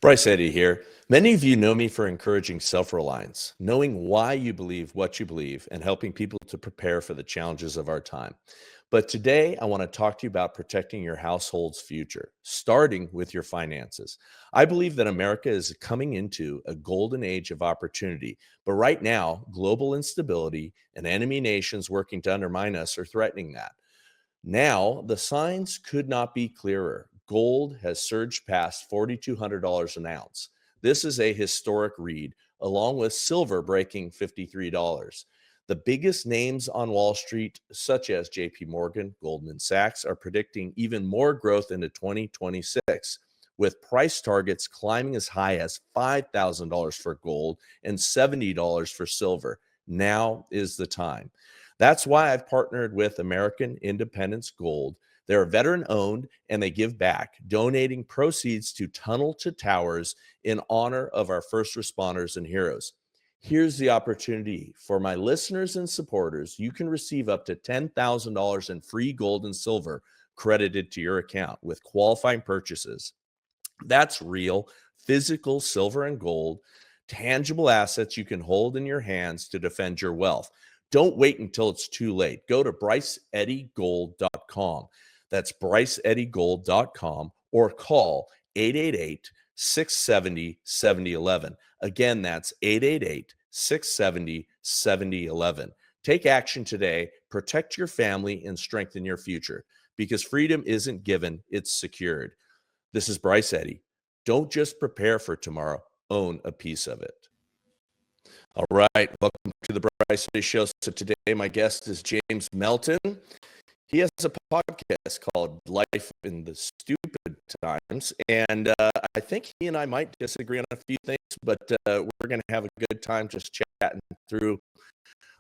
Bryce Eddy here. Many of you know me for encouraging self-reliance, knowing why you believe what you believe, and helping people to prepare for the challenges of our time. But today, I want to talk to you about protecting your household's future, starting with your finances. I believe that America is coming into a golden age of opportunity, but right now, global instability and enemy nations working to undermine us are threatening that. Now, the signs could not be clearer. Gold has surged past $4,200 an ounce. This is a historic read, along with silver breaking $53. The biggest names on Wall Street, such as JP Morgan, Goldman Sachs, are predicting even more growth into 2026, with price targets climbing as high as $5,000 for gold and $70 for silver. Now is the time. That's why I've partnered with American Independence Gold. They're veteran owned and they give back, donating proceeds to Tunnel to Towers in honor of our first responders and heroes. Here's the opportunity for my listeners and supporters. You can receive up to $10,000 in free gold and silver credited to your account with qualifying purchases. That's real, physical silver and gold, tangible assets you can hold in your hands to defend your wealth. Don't wait until it's too late. Go to bryceeddygold.com. That's bryceeddygold.com or call 888-670-7011. Again, that's 888-670-7011. Take action today, protect your family, and strengthen your future, because freedom isn't given, it's secured. This is Bryce Eddy. Don't just prepare for tomorrow, own a piece of it. All right, welcome to the Bryce Eddy Show. So today my guest is James Melton. He has a podcast called Life in the Stupid Times, and I think he and I might disagree on a few things, but we're going to have a good time just chatting through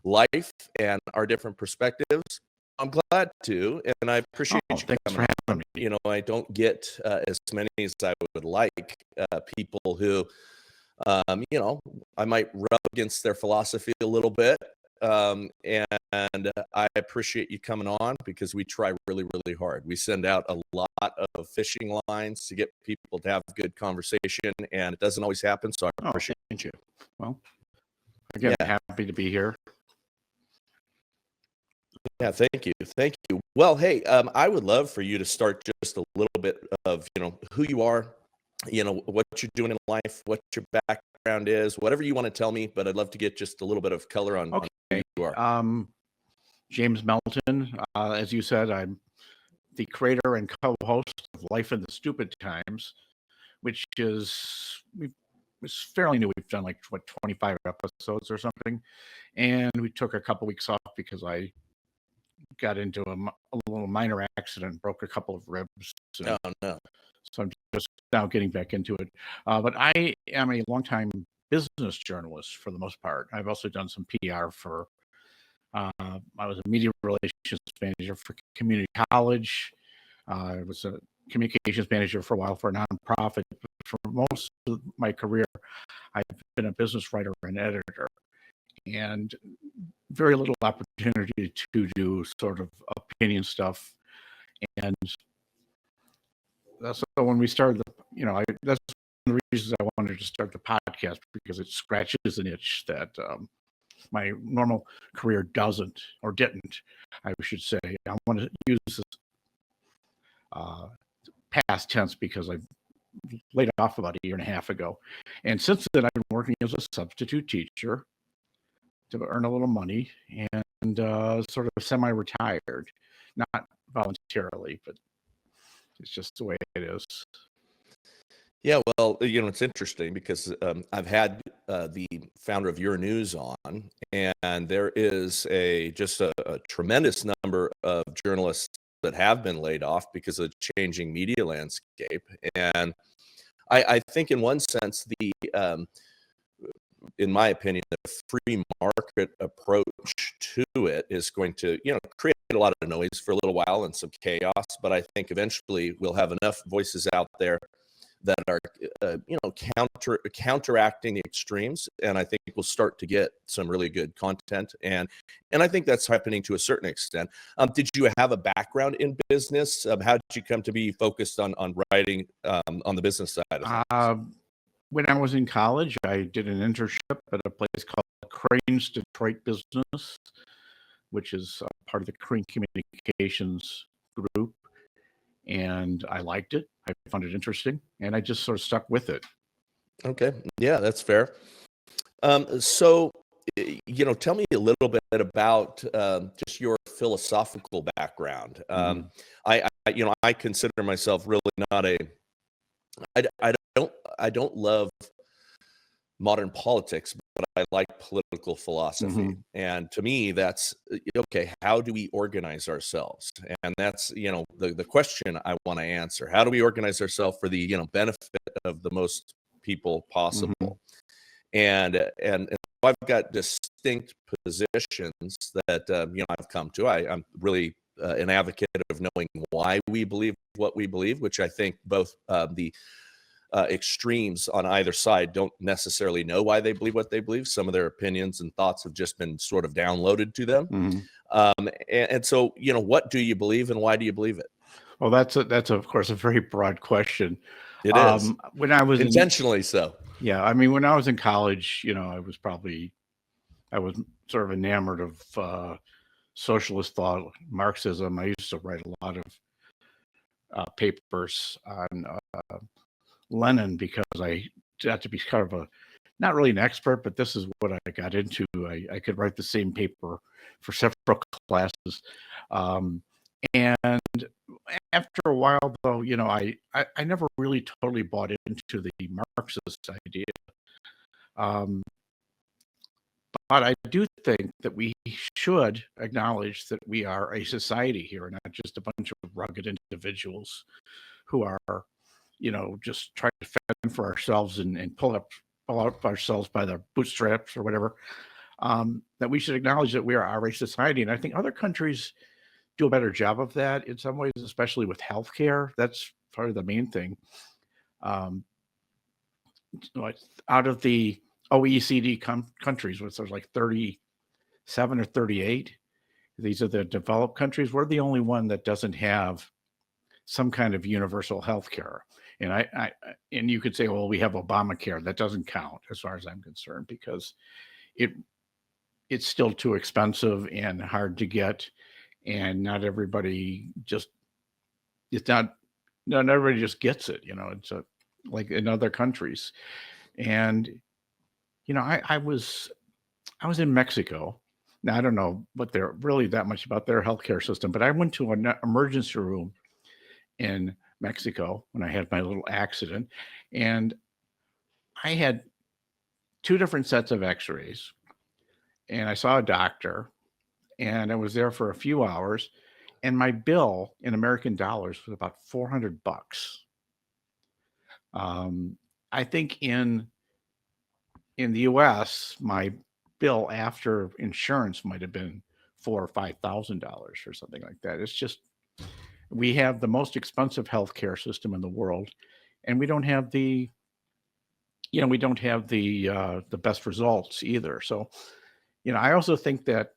life and our different perspectives. I'm glad to, and I appreciate you coming for having me. You know, I don't get as many as I would like, people who, I might rub against their philosophy a little bit. And I appreciate you coming on, because we try really, really hard. We send out a lot of fishing lines to get people to have good conversation, and it doesn't always happen. So I appreciate you. Well, again, happy to be here. Yeah, thank you. Thank you. Well, hey, I would love for you to start just a little bit of, who you are, what you're doing in life, what your background is, whatever you want to tell me, but I'd love to get just a little bit of color on who you are. James Melton, as you said, I'm the creator and co-host of Life in the Stupid Times, which is it's fairly new. We've done 25 episodes or something, and we took a couple weeks off because I got into a little minor accident, broke a couple of ribs. Oh no! So I'm just now getting back into it. But I am a longtime business journalist for the most part. I've also done some PR for. I was a media relations manager for community college. I was a communications manager for a while for a nonprofit. But for most of my career, I've been a business writer and editor, and very little opportunity to do sort of opinion stuff. And so when we started that's one of the reasons I wanted to start the podcast, because it scratches an itch that my normal career doesn't, or didn't, I should say. I want to use this past tense because I laid off about a year and a half ago. And since then, I've been working as a substitute teacher to earn a little money, and sort of semi-retired, not voluntarily, but it's just the way it is. Yeah, well, it's interesting because I've had the founder of Your News on, and there is just a tremendous number of journalists that have been laid off because of the changing media landscape. And I think in one sense, in my opinion, the free market approach to it is going to, create a lot of noise for a little while and some chaos. But I think eventually we'll have enough voices out there that are, counteracting the extremes, and I think we'll start to get some really good content, and I think that's happening to a certain extent. Did you have a background in business? How did you come to be focused on writing on the business side of things? when I was in college, I did an internship at a place called Crane's Detroit Business, which is part of the Crane Communications group. And I liked it. I found it interesting, and I just sort of stuck with it. Okay. Yeah, that's fair. So, tell me a little bit about just your philosophical background. I consider myself really not I don't love modern politics, but I like political philosophy. And to me, that's okay. How do we organize ourselves? And that's, the question I want to answer. How do we organize ourselves for the, benefit of the most people possible? And I've got distinct positions that I've come to. I'm really an advocate of knowing why we believe what we believe, which I think both the extremes on either side don't necessarily know why they believe what they believe. Some of their opinions and thoughts have just been sort of downloaded to them. And so, what do you believe and why do you believe it? Well, that's of course a very broad question. It is When I was intentionally so. Yeah, I mean, when I was in college, I was sort of enamored of socialist thought, Marxism. I used to write a lot of papers on Lenin because I got to be kind of not really an expert, but this is what I got into. I could write the same paper for several classes. And after a while, though, I never really totally bought into the Marxist idea. But I do think that we should acknowledge that we are a society here, not just a bunch of rugged individuals who are, just trying to fend for ourselves and pull up ourselves by the bootstraps or whatever. That we should acknowledge that we are a society. And I think other countries do a better job of that in some ways, especially with healthcare. That's part of the main thing. Out of the OECD countries, which there's like 37 or 38, these are the developed countries. We're the only one that doesn't have some kind of universal health care. And and you could say, well, we have Obamacare. That doesn't count as far as I'm concerned, because it's still too expensive and hard to get. And not everybody just gets it, it's like in other countries. And, I was in Mexico. Now, I don't know what they're really that much about their healthcare system, but I went to an emergency room in Mexico when I had my little accident, and I had 2 different sets of x-rays, and I saw a doctor, and I was there for a few hours, and my bill in American dollars was about $400. I think in the US, my bill after insurance might have been $4,000 or $5,000 or something like that. It's just, we have the most expensive healthcare system in the world, and we don't have the best results either. So, I also think that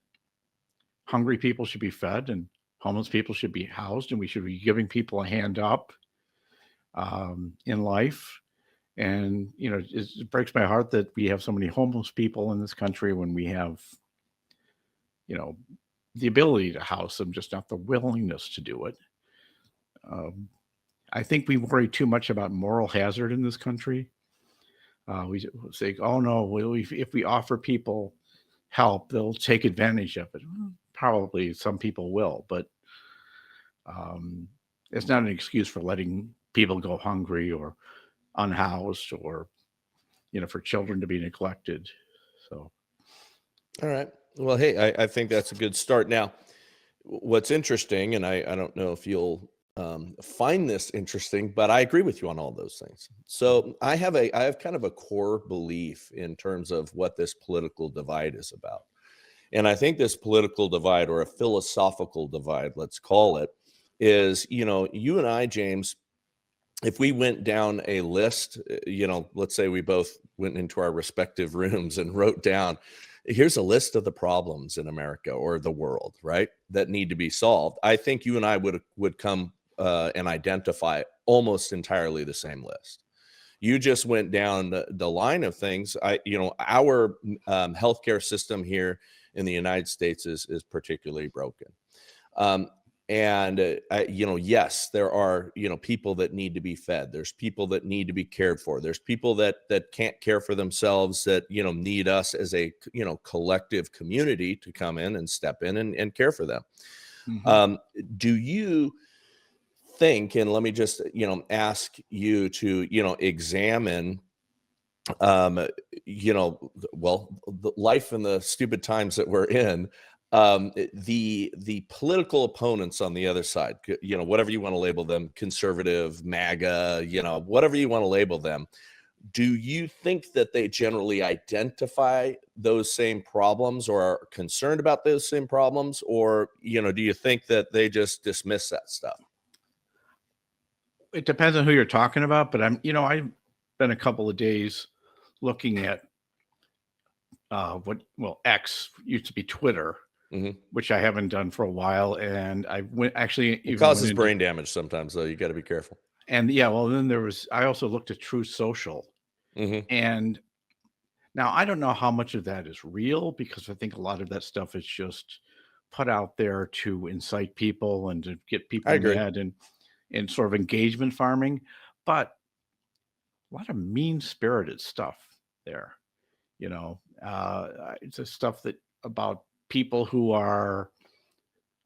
hungry people should be fed and homeless people should be housed, and we should be giving people a hand up in life. And, it breaks my heart that we have so many homeless people in this country when we have, the ability to house them, just not the willingness to do it. I think we worry too much about moral hazard in this country. We say, oh no, if we offer people help, they'll take advantage of it. Well, probably some people will, but it's not an excuse for letting people go hungry or unhoused, or for children to be neglected. So, all right. Well, hey, I think that's a good start. Now, what's interesting, and I don't know if you'll find this interesting, but I agree with you on all those things. So I have kind of a core belief in terms of what this political divide is about. And I think this political divide, or a philosophical divide, let's call it, is, you and I, James, if we went down a list, let's say we both went into our respective rooms and wrote down, here's a list of the problems in America or the world, right, that need to be solved. I think you and I would come and identify almost entirely the same list. You just went down the line of things. Our healthcare system here in the United States is particularly broken. Um, yes, there are, people that need to be fed. There's people that need to be cared for. There's people that can't care for themselves that, need us as a, collective community to come in and step in and care for them. Mhm. Do you think, and let me just, ask you to, examine, um, the life and the stupid times that we're in, the political opponents on the other side, whatever you want to label them, conservative, MAGA, whatever you want to label them. Do you think that they generally identify those same problems or are concerned about those same problems? Or, do you think that they just dismiss that stuff? It depends on who you're talking about, but I've been a couple of days looking at X used to be Twitter, Mhm. which I haven't done for a while, and I It even went causes into brain damage sometimes, though. You got to be careful. and yeah, well then I also looked at True Social, Mhm. and now I don't know how much of that is real because I think a lot of that stuff is just put out there to incite people and to get I people agree. mad and sort of engagement farming, but a lot of mean-spirited stuff there. It's the stuff that about people who are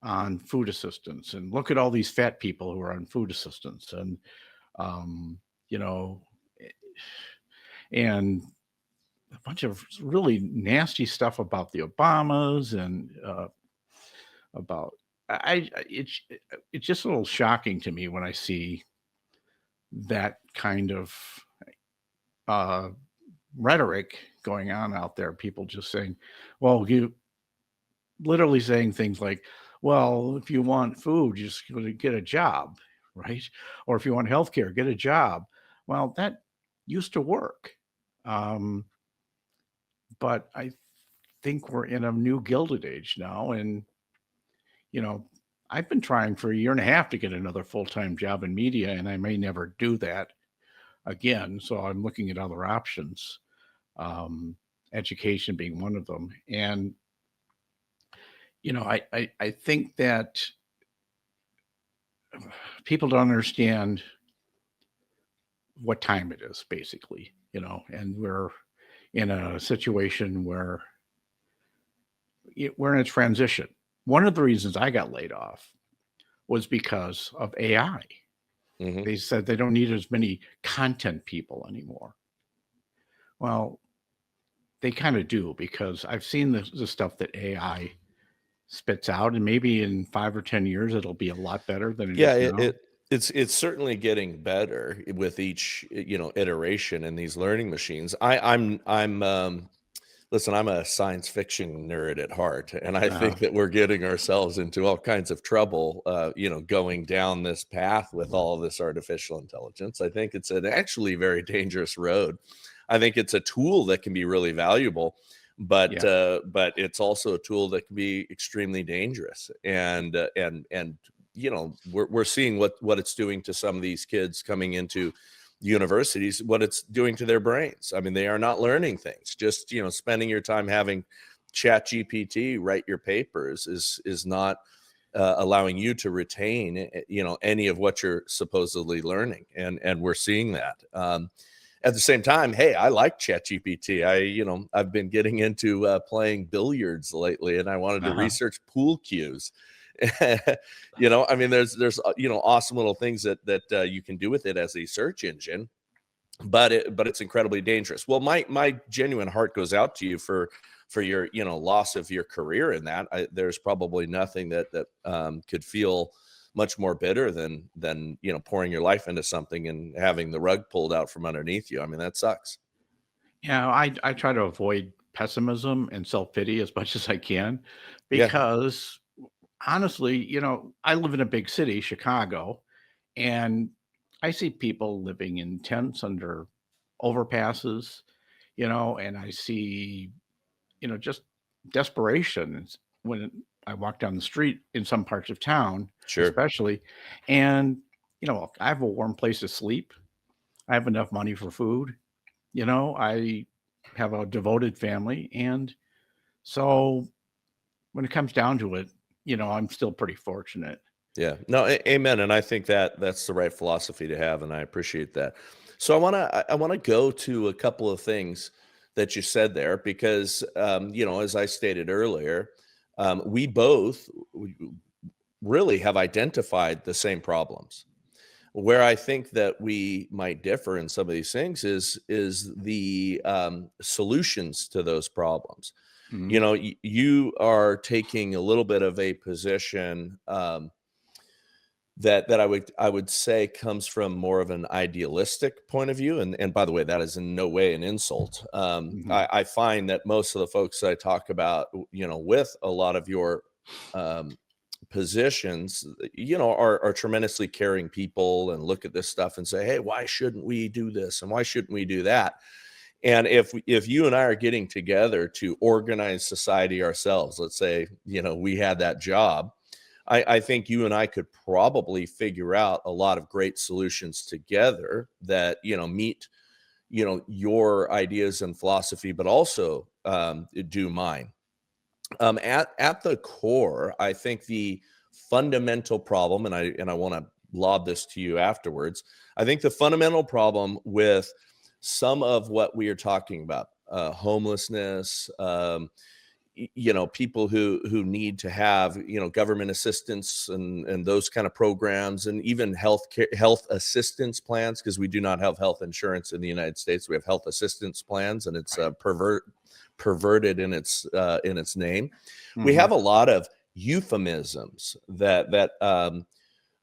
on food assistance, and look at all these fat people who are on food assistance, and um, you know, eh, and a bunch of really nasty stuff about the Obamas and about it's just a little shocking to me when I see that kind of uh, rhetoric going on out there. People just saying, "Well, you literally saying things like, well, if you want food, you just go to get a job, right? Or if you want healthcare, get a job." Well, that used to work. Um, but I think we're in a new gilded age now. And, you know, I've been trying for a year and a half to get another full time job in media, and I may never do that again. So I'm looking at other options, um, education being one of them. And, I think that people don't understand what time it is, basically, and we're in a situation where we're in a transition. One of the reasons I got laid off was because of AI. Mhm. They said they don't need as many content people anymore. Well, they kind of do, because I've seen the stuff that AI spits out, and maybe in 5 or 10 years it'll be a lot better than it Yeah, is now. it's certainly getting better with each, iteration in these learning machines. I'm listen, I'm a science fiction nerd at heart, and I Uh, think that we're getting ourselves into all kinds of trouble, going down this path with all of this artificial intelligence. I think it's an actually very dangerous road. I think it's a tool that can be really valuable, yeah, but it's also a tool that can be extremely dangerous. And we're seeing what it's doing to some of these kids coming into universities, what it's doing to their brains. I mean, they are not learning things. Just, spending your time having chat GPT write your papers is not allowing you to retain, any of what you're supposedly learning. And we're seeing that. At the same time, hey, I like chat GPT. I've been getting into playing billiards lately, and I wanted to uh-huh. research pool cues. I mean, there's awesome little things that you can do with it as a search engine, but it's incredibly dangerous. Well, my genuine heart goes out to you for your, loss of your career in that. There's probably nothing that could feel much more bitter than pouring your life into something and having the rug pulled out from underneath you. I mean, that sucks. Yeah, I try to avoid pessimism and self-pity as much as I can, Yeah, because honestly, I live in a big city, Chicago, and I see people living in tents under overpasses, and I see, just desperation. When I walk down the street in some parts of town, sure. especially, and, I have a warm place to sleep. I have enough money for food. I have a devoted family. And so when it comes down to it, I'm still pretty fortunate. Yeah. No, amen. And I think that that's the right philosophy to have, and I appreciate that. So I want to go to a couple of things that you said there because as I stated earlier, we both really have identified the same problems. Where I think that we might differ in some of these things is the solutions to those problems. Mhm. You are taking a little bit of a position that I would say comes from more of an idealistic point of view. And by the way, that is in no way an insult. Mhm. I find that most of the folks I talk about, with a lot of your um, positions, are tremendously caring people and look at this stuff and say, hey, why shouldn't we do this? And why shouldn't we do that? And if you and I are getting together to organize society ourselves, let's say, we had that job, I think you and I could probably figure out a lot of great solutions together that, meet, your ideas and philosophy, but also do mine. At the core, I think the fundamental problem, and I want to lob this to you afterwards. I think the fundamental problem with some of what we are talking about, homelessness, people who need to have government assistance and those kind of programs, and even health assistance plans, because we do not have health insurance in the United States. We have health assistance plans, and it's perverted in its name. We Mhm. have a lot of euphemisms that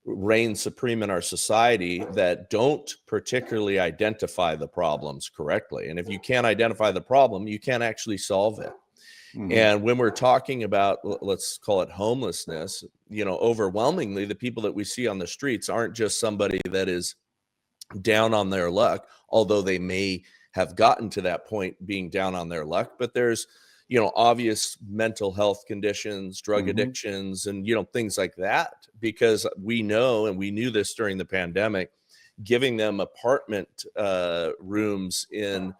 reign supreme in our society that don't particularly identify the problems correctly. And if you can't identify the problem, you can't actually solve it. Mhm. And when we're talking about, let's call it homelessness, overwhelmingly, the people that we see on the streets aren't just somebody that is down on their luck, although they may have gotten to that point being down on their luck. But there's, obvious mental health conditions, drug Mhm. addictions, and, things like that, because we know, and we knew this during the pandemic, giving them apartment rooms in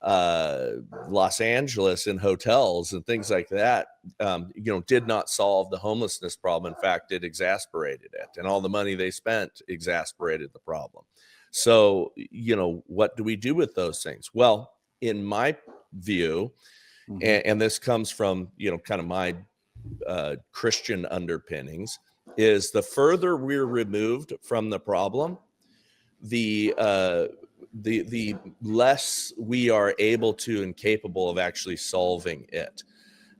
Los Angeles in hotels and things like that, did not solve the homelessness problem. In fact, it exasperated it, and all the money they spent exasperated the problem. So, what do we do with those things? Well, in my view, Mhm. and this comes from, kind of my Christian underpinnings, is the further we're removed from the problem, the less we are able to and capable of actually solving it.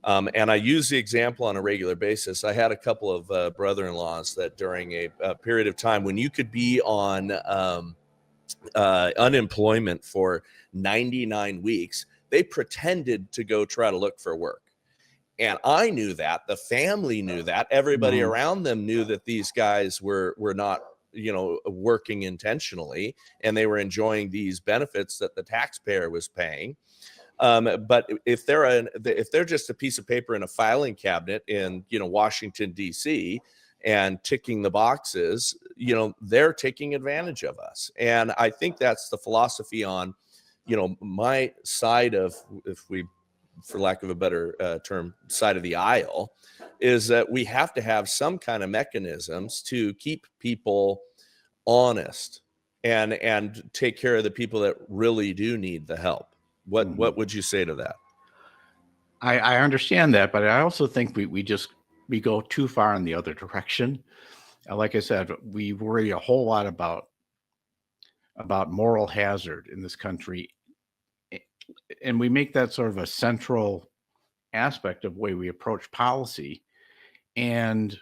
And I use the example on a regular basis. I had a couple of brother-in-laws that during a period of time when you could be on unemployment for 99 weeks, they pretended to go try to look for work. And I knew that, the family knew that, everybody Mhm. around them knew that these guys were not, working intentionally, and they were enjoying these benefits that the taxpayer was paying. But if they're just a piece of paper in a filing cabinet in, Washington D.C. and ticking the boxes, they're taking advantage of us. And I think that's the philosophy on, my side of, if we, for lack of a better term, side of the aisle, is that we have to have some kind of mechanisms to keep people honest and take care of the people that really do need the help. What Mhm. what would you say to that? I understand that, but I also think we go too far in the other direction. Like I said, we worry a whole lot about moral hazard in this country, a- and we make that sort of a central aspect of the way we approach policy. And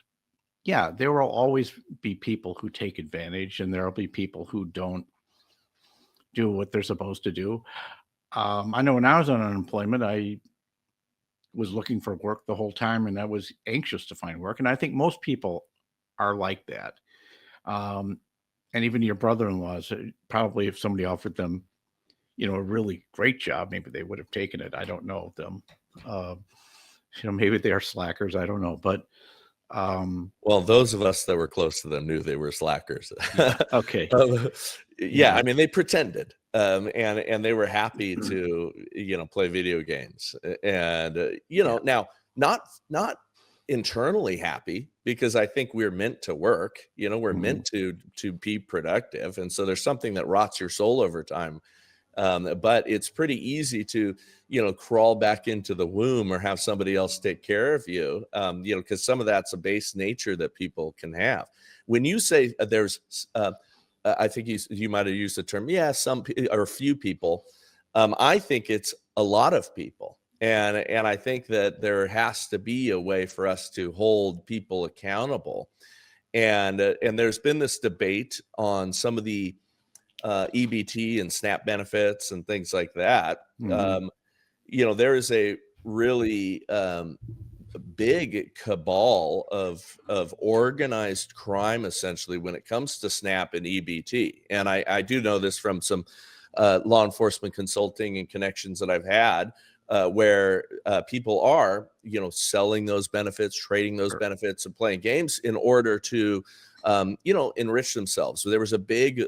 yeah, there will always be people who take advantage, and there will be people who don't do what they're supposed to do. I know when I was on unemployment, I was looking for work the whole time, and I was anxious to find work. And I think most people are like that. Um, and even your brother-in-laws, probably if somebody offered them, a really great job, maybe they would have taken it. I don't know them. Uh, maybe they are slackers. I don't know, but um, Well, those of us that were close to them knew they were slackers. yeah, okay, Yeah, I mean, they pretended, and they were happy Mm. to, play video games, and, now not internally happy, because I think we're meant to work, we're Mhm. meant to be productive, and so there's something that rots your soul over time. But it's pretty easy to, crawl back into the womb or have somebody else take care of you, because some of that's a base nature that people can have. When you say I think you might have used the term, yeah, or a few people. I think it's a lot of people. And I think that there has to be a way for us to hold people accountable. And there's been this debate on some of the EBT and SNAP benefits and things like that. Mhm. There is a really big cabal of organized crime, essentially, when it comes to SNAP and EBT. And I do know this from some law enforcement consulting and connections that I've had, where people are, selling those benefits, trading those Sure. benefits, and playing games in order to, enrich themselves. So there was a big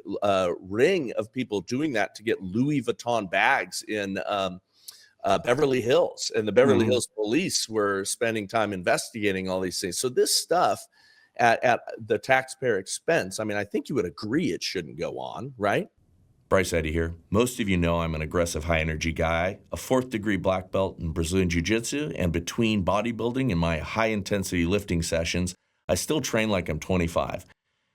ring of people doing that to get Louis Vuitton bags in Beverly Hills, and the Beverly Mhm. Hills police were spending time investigating all these things. So this stuff at the taxpayer expense, I mean, I think you would agree it shouldn't go on, right? Bryce Eddy here. Most of you know I'm an aggressive, high energy guy, a 4th-degree black belt in Brazilian Jiu Jitsu, and between bodybuilding and my high intensity lifting sessions, I still train like I'm 25.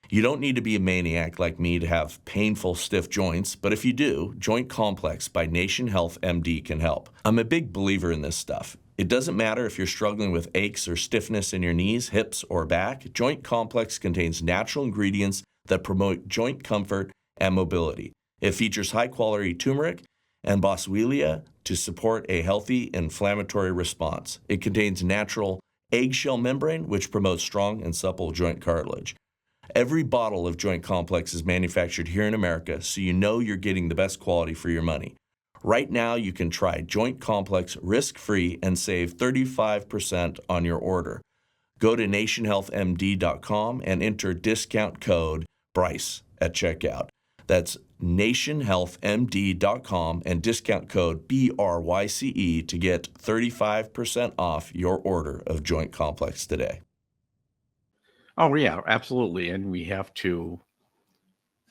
You don't need to be a maniac like me to have painful, stiff joints, but if you do, Joint Complex by Nation Health MD can help. I'm a big believer in this stuff. It doesn't matter if you're struggling with aches or stiffness in your knees, hips, or back, Joint Complex contains natural ingredients that promote joint comfort and mobility. It features high-quality turmeric and boswellia to support a healthy inflammatory response. It contains natural eggshell membrane, which promotes strong and supple joint cartilage. Every bottle of Joint Complex is manufactured here in America, so you know you're getting the best quality for your money. Right now, you can try Joint Complex risk-free and save 35% on your order. Go to nationhealthmd.com and enter discount code BRYCE at checkout. That's nationhealthmd.com and discount code BRYCE to get 35% off your order of Joint Complex today. Oh yeah, absolutely. And we have to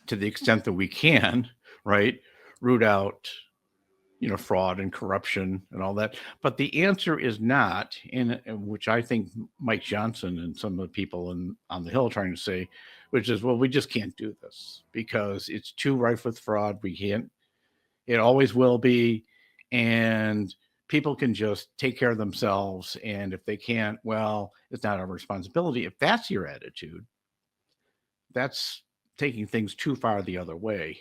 the extent that we can, right, root out, fraud and corruption and all that. But the answer is not, in which I think Mike Johnson and some of the people on the Hill are trying to say, which is, well, we just can't do this because it's too rife with fraud. We can't. It always will be, and people can just take care of themselves. And if they can't, well, it's not our responsibility. If that's your attitude, that's taking things too far the other way.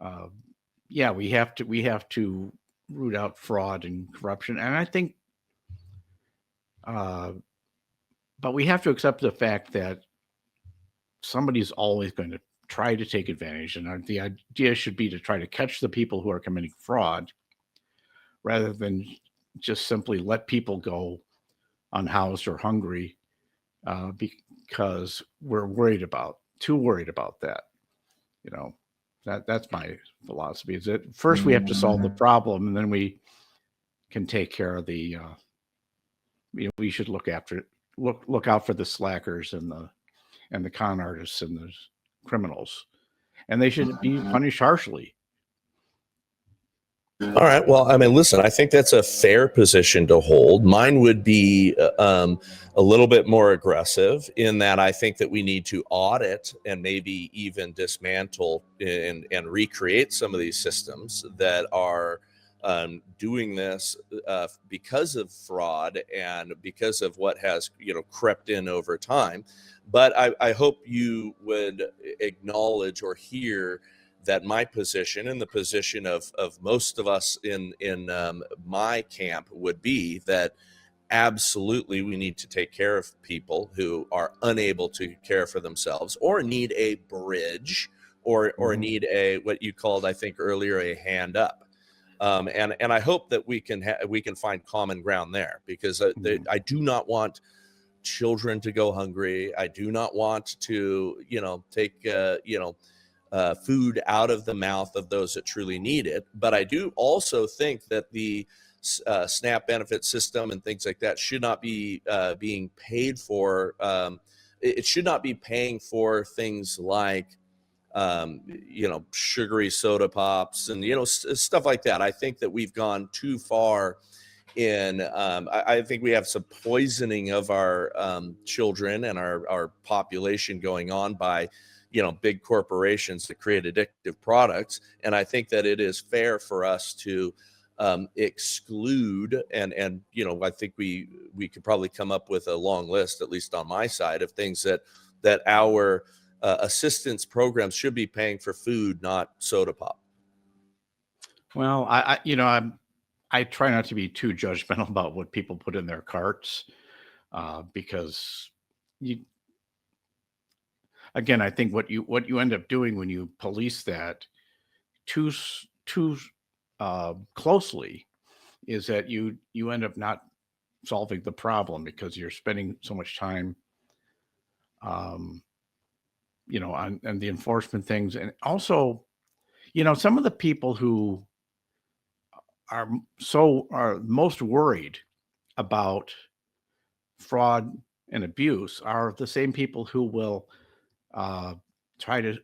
Uh, yeah, we have to root out fraud and corruption, and I think, uh, but we have to accept the fact that somebody's always going to try to take advantage, and the idea should be to try to catch the people who are committing fraud, rather than just simply let people go unhoused or hungry, because we're too worried about that. You know, that's my philosophy. Is that first we have to solve the problem, and then we can take care of the. We should look out for the slackers and the con artists and the criminals, and they should be punished harshly. All right. Well, I mean, listen, I think that's a fair position to hold. Mine would be a little bit more aggressive in that I think that we need to audit and maybe even dismantle and recreate some of these systems that are doing this because of fraud and because of what has, crept in over time. But I hope you would acknowledge or hear that my position and the position of most of us in my camp would be that absolutely we need to take care of people who are unable to care for themselves or need a bridge or Mhm. need a what you called, I think earlier, a hand up. And I hope that we can find common ground there, because Mhm. I do not want children to go hungry. I do not want to take food out of the mouth of those that truly need it. But I do also think that the SNAP benefit system and things like that should not be being paid for. It should not be paying for things like sugary soda pops and stuff like that. I think that we've gone too far in I think we have some poisoning of our children and our population going on by big corporations that create addictive products. And I think that it is fair for us to exclude and I think we could probably come up with a long list, at least on my side, of things that our assistance programs should be paying for food, not soda pop. Well, I try not to be too judgmental about what people put in their carts, because again, I think what you end up doing when you police that too closely is that you end up not solving the problem, because you're spending so much time, on the enforcement things. And also, some of the people who are most worried about fraud and abuse are the same people who will try to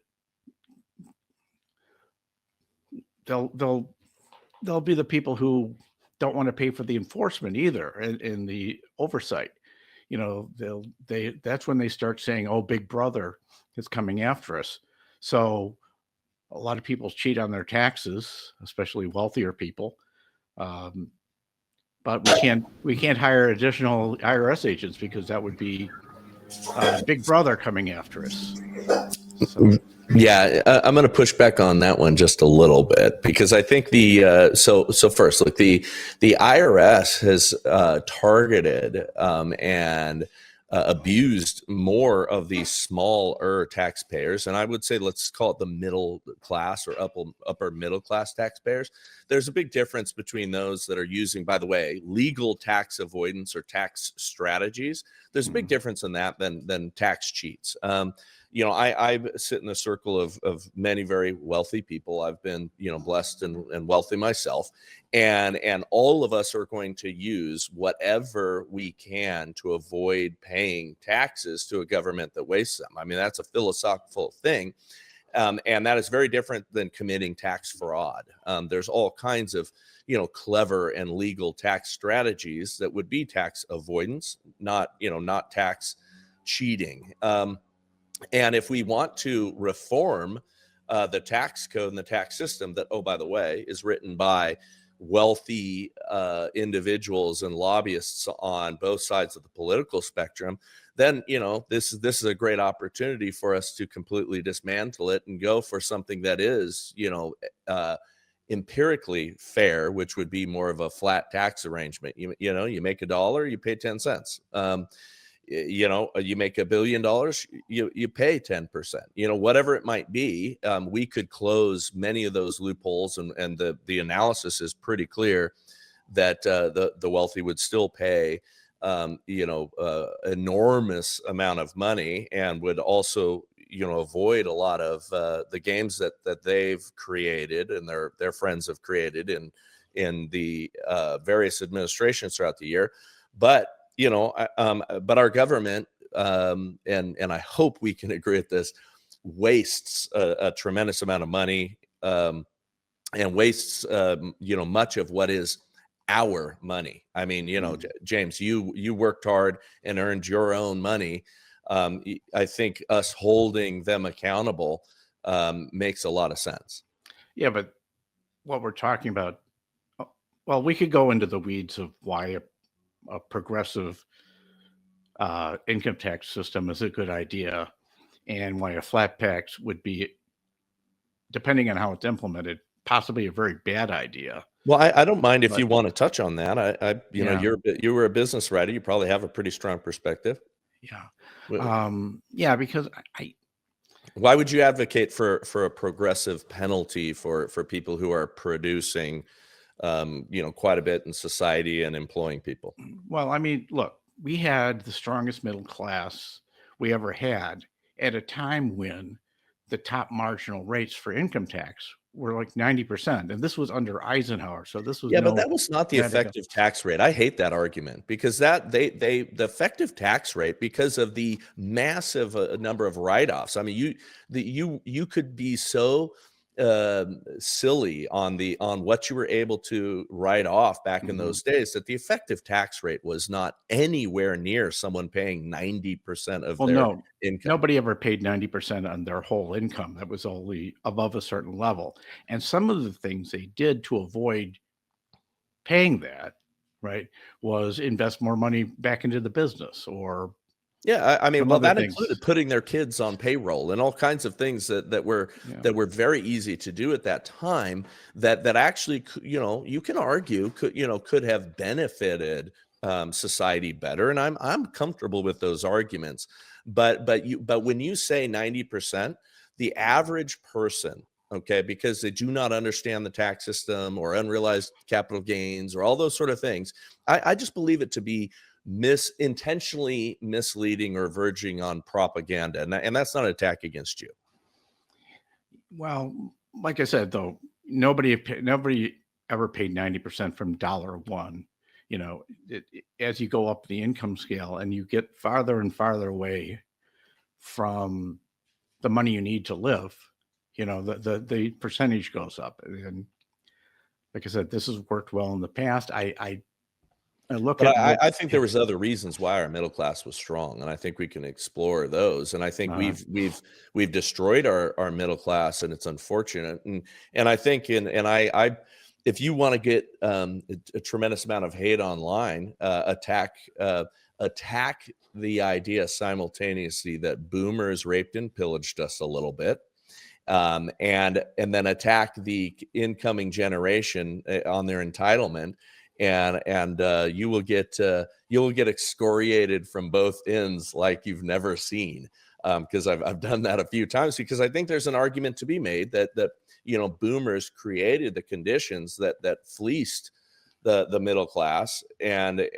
they'll be the people who don't want to pay for the enforcement either, and the oversight. That's when they start saying, "Oh, Big Brother is coming after us." So a lot of people cheat on their taxes, especially wealthier people. But we can't hire additional IRS agents, because that would be Big Brother coming after us. So. Yeah, I'm going to push back on that one just a little bit, because I think so first, look, the IRS has targeted and abused more of these smaller taxpayers, and I would say let's call it the middle class or upper middle class taxpayers. There's a big difference between those that are using, by the way, legal tax avoidance or tax strategies. There's a big difference in that than tax cheats. I sit in a circle of many very wealthy people. I've been, blessed and wealthy myself. And all of us are going to use whatever we can to avoid paying taxes to a government that wastes them. I mean, that's a philosophical thing. And that is very different than committing tax fraud. There's all kinds of, clever and legal tax strategies that would be tax avoidance, not tax cheating. And if we want to reform the tax code and the tax system that, oh, by the way, is written by wealthy individuals and lobbyists on both sides of the political spectrum, then, this is a great opportunity for us to completely dismantle it and go for something that is, empirically fair, which would be more of a flat tax arrangement. You make $1, you pay 10 cents. You make $1 billion, you pay 10%, whatever it might be. We could close many of those loopholes, and the analysis is pretty clear that the wealthy would still pay enormous amount of money, and would also avoid a lot of the games that they've created and their friends have created in the various administrations throughout the year. But but our government, and I hope we can agree with this, wastes a tremendous amount of money, and wastes, much of what is our money. I mean, James, you worked hard and earned your own money. I think us holding them accountable makes a lot of sense. Yeah, but what we're talking about, well, we could go into the weeds of why a progressive income tax system is a good idea, and why a flat tax would be, depending on how it's implemented, possibly a very bad idea. Well, I don't mind if you want to touch on that. Yeah. You were a business writer. You probably have a pretty strong perspective. Yeah. Because why would you advocate for a progressive penalty for people who are producing, quite a bit in society and employing people? Well, I mean, look, we had the strongest middle class we ever had at a time when the top marginal rates for income tax were like 90%. And this was under Eisenhower. So this was Yeah, but no that was not the radical. effective tax rate. I hate that argument because the effective tax rate, because of the massive number of write-offs. I mean, you could be so silly on what you were able to write off back in those days that the effective tax rate was not anywhere near someone paying 90% of Well, their no, income. nobody ever paid 90% on their whole income. That was only above a certain level. And some of the things they did to avoid paying that, right, was invest more money back into the business or Yeah, I mean, some well, other that things. included putting their kids on payroll and all kinds of things that Yeah. were very easy to do at that time. That actually, you can argue could have benefited society better, and I'm comfortable with those arguments. But when you say 90%, the average person, okay, because they do not understand the tax system or unrealized capital gains or all those sort of things, I just believe it to be intentionally misleading or verging on propaganda, and that's not an attack against you. Well, like I said, though, nobody ever paid 90% from dollar one. As you go up the income scale and you get farther and farther away from the money you need to live, the percentage goes up. And like I said, this has worked well in the past. I look But at what. I think there was other reasons why our middle class was strong, and I think we can explore those. And I think uh, we've destroyed our middle class, and it's unfortunate. And I think I if you want to get a tremendous amount of hate online, attack the idea simultaneously that boomers raped and pillaged us a little bit, and then attack the incoming generation on their entitlement, and you will get excoriated from both ends like you've never seen, because I've done that a few times, because I think there's an argument to be made that boomers created the conditions that fleeced the middle class, and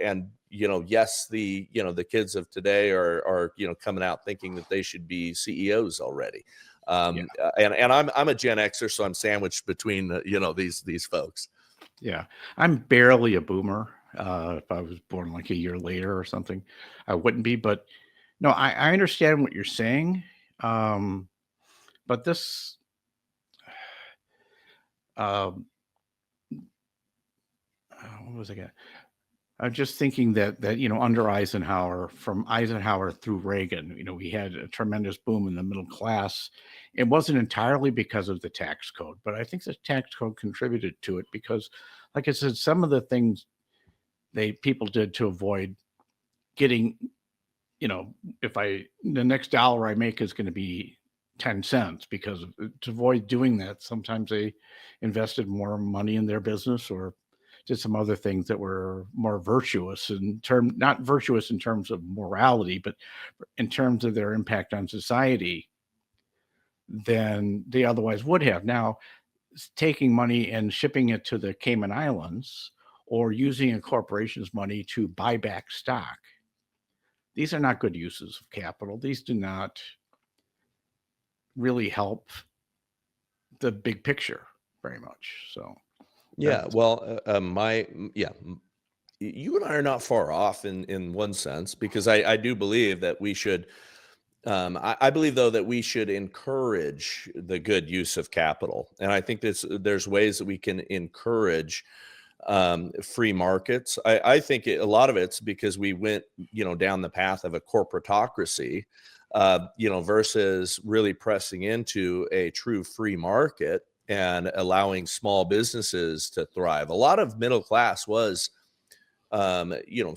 yes, the kids of today are coming out thinking that they should be CEOs already. Yeah. And I'm a Gen Xer, so I'm sandwiched between these folks. Yeah, I'm barely a boomer. If I was born like a year later or something, I wouldn't be. But no, I understand what you're saying. But this, um, what was I going? I'm just thinking that under Eisenhower, from Eisenhower through Reagan, we had a tremendous boom in the middle class. It wasn't entirely because of the tax code, but I think the tax code contributed to it because, like I said, some of the things people did to avoid getting, if the next dollar I make is going to be 10 cents, because to avoid doing that, sometimes they invested more money in their business or did some other things that were more virtuous not virtuous in terms of morality, but in terms of their impact on society than they otherwise would have. Now, taking money and shipping it to the Cayman Islands or using a corporation's money to buy back stock, these are not good uses of capital. These do not really help the big picture very much. So Yeah, that's well, you and I are not far off in one sense, because I do believe that we should. I believe, though, that we should encourage the good use of capital, and I think there's ways that we can encourage free markets. I think a lot of it's because we went down the path of a corporatocracy, versus really pressing into a true free market and allowing small businesses to thrive. A lot of middle class was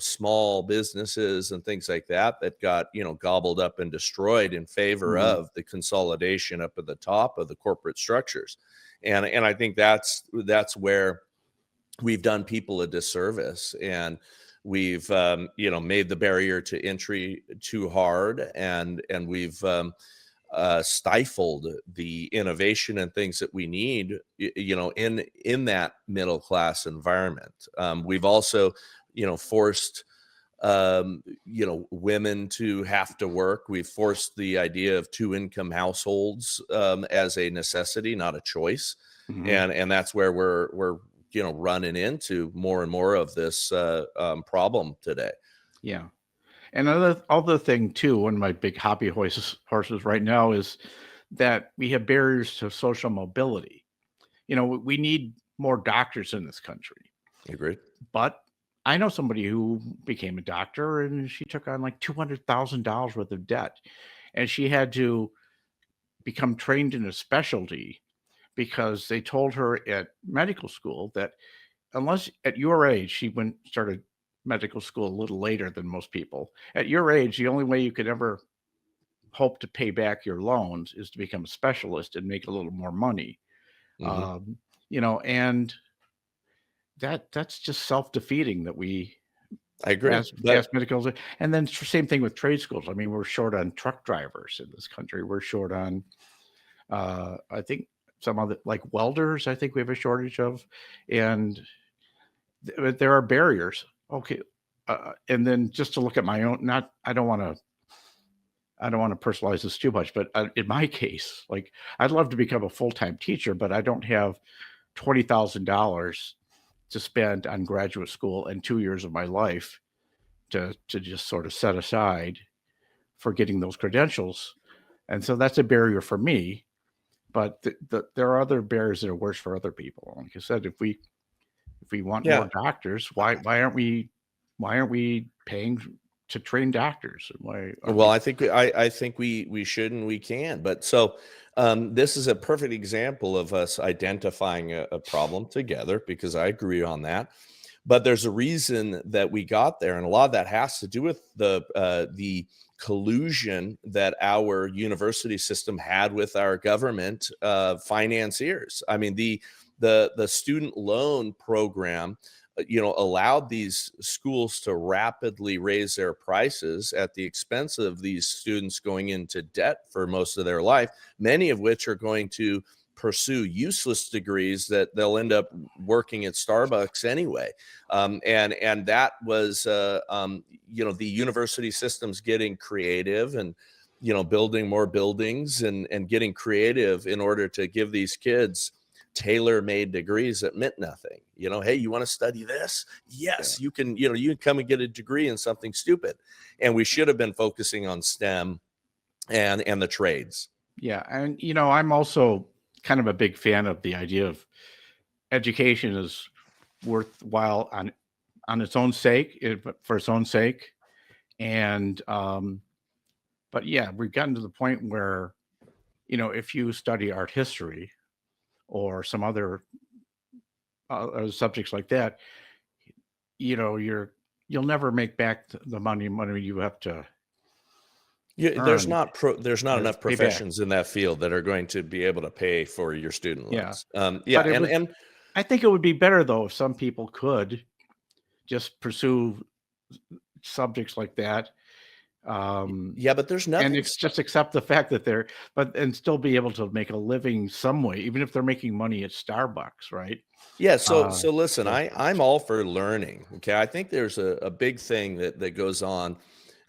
small businesses and things like that got, gobbled up and destroyed in favor mhm. of the consolidation up at the top of the corporate structures. And I think that's where we've done people a disservice, and we've, made the barrier to entry too hard, and we've, stifled the innovation and things that we need, in that middle class environment. We've also, forced women to have to work. We've forced the idea of two-income households as a necessity, not a choice. Mhm. And that's where we're running into more and more of this problem today. Yeah. And other thing too, one of my big hobby horses right now is that we have barriers to social mobility. We need more doctors in this country, Agreed. but I know somebody who became a doctor and she took on like $200,000 worth of debt, and she had to become trained in a specialty because they told her at medical school that unless at your age, she went started medical school a little later than most people. At your age, the only way you could ever hope to pay back your loans is to become a specialist and make a little more money. Hmm. Um, and that's just self-defeating that we I agree. as medicals. And then same thing with trade schools. I mean, we're short on truck drivers in this country. We're short on I think some other like welders, I think we have a shortage of, and there are barriers. Okay. And then just to look at my own, not, I don't want to personalize this too much, but in my case, like I'd love to become a full-time teacher, but I don't have $20,000 to spend on graduate school and 2 years of my life to just sort of set aside for getting those credentials. And so that's a barrier for me, but there are other barriers that are worse for other people. Like I said, if we want more Yeah. doctors, why aren't we paying to train doctors? Why aren't Well, we? I think we should and we can. But so this is a perfect example of us identifying a problem together, because I agree on that. But there's a reason that we got there, and a lot of that has to do with the collusion that our university system had with our government financiers. I mean, the student loan program allowed these schools to rapidly raise their prices at the expense of these students going into debt for most of their life, many of which are going to pursue useless degrees that they'll end up working at Starbucks anyway. And that was the university systems getting creative and building more buildings and getting creative in order to give these kids tailor-made degrees that meant nothing. Hey, you want to study this? Yeah. Yes, you can. You can come and get a degree in something stupid. And we should have been focusing on STEM and the trades. Yeah. And, I'm also kind of a big fan of the idea of education is worthwhile on its own sake, for its own sake. And, but yeah, we've gotten to the point where, if you study art history or some other subjects like that, you'll never make back the money you have to There's earn not to enough pay back. professions in that field that are going to be able to pay for your student Yeah. loans. But And I think it would be better though if some people could just pursue subjects like that. yeah, but there's And nothing. just accept the fact that and still be able to make a living some way, even if they're making money at Starbucks, right? Yeah, so listen, So I'm all for learning. Okay. I think there's a big thing that goes on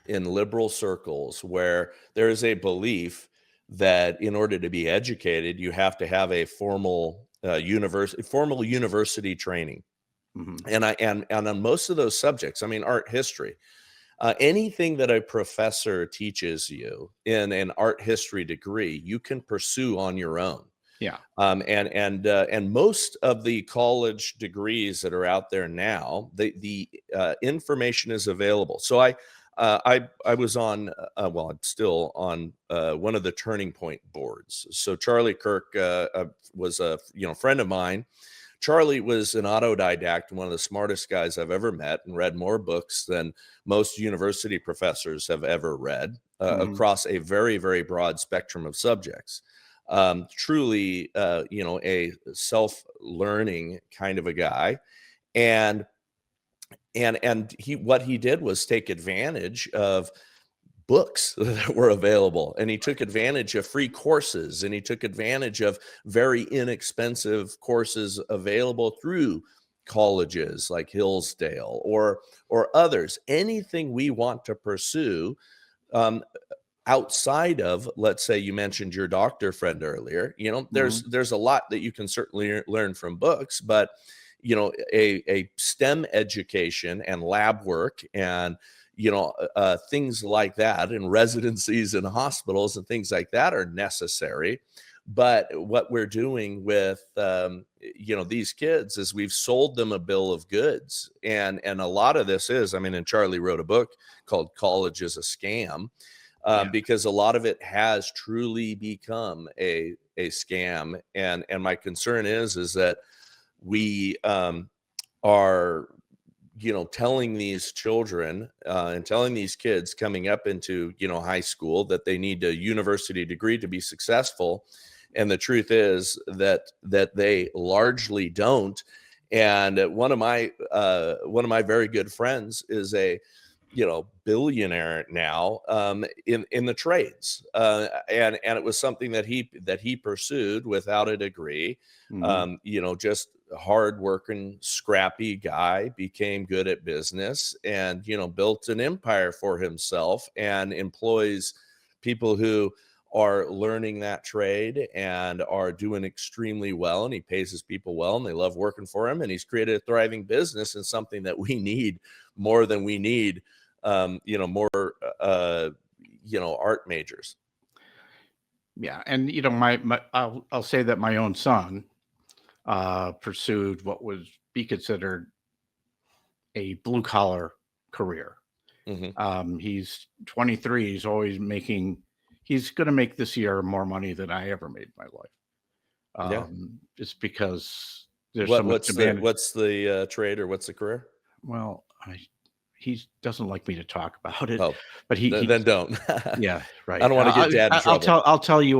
in liberal circles where there is a belief that in order to be educated, you have to have a formal university training. mhm, And on most of those subjects, I mean, art history, anything that a professor teaches you in an art history degree, you can pursue on your own. yeah. And most of the college degrees that are out there now, the information is available. So I was on well, I'm still on one of the Turning Point boards. So Charlie Kirk was a friend of mine. Charlie was an autodidact, one of the smartest guys I've ever met, and read more books than most university professors have ever read Mhm. across a very, very broad spectrum of subjects. Truly, a self-learning kind of a guy. And what he did was take advantage of books that were available, and he took advantage of free courses, and he took advantage of very inexpensive courses available through colleges like Hillsdale or others, anything we want to pursue, um, outside of, let's say you mentioned your doctor friend earlier, Hmm. there's a lot that you can certainly learn from books, but a STEM education and lab work and things like that, and residencies in hospitals and things like that are necessary. But what we're doing with these kids is we've sold them a bill of goods, and a lot of this is, I mean, and Charlie wrote a book called College is a Scam, Yeah. because a lot of it has truly become a scam. And my concern is that we are telling these children and telling these kids coming up into high school that they need a university degree to be successful, and the truth is that they largely don't. And one of my very good friends is a billionaire now, in the trades, and it was something that he pursued without a degree. Hmm. Just hardworking, scrappy guy, became good at business, and built an empire for himself, and employs people who are learning that trade and are doing extremely well, and he pays his people well and they love working for him, and he's created a thriving business, and something that we need more than we need more art majors. Yeah. And my I'll say that my own son pursued what would be considered a blue collar career. Hmm. He's 23. He's going to make this year more money than I ever made in my life. Yeah. Just because there's so What much what's the demand. what's the trade, or what's the career? Well, he doesn't like me to talk about it, Oh, but he then don't. yeah, I right. don't want to get dad in trouble. I'll tell you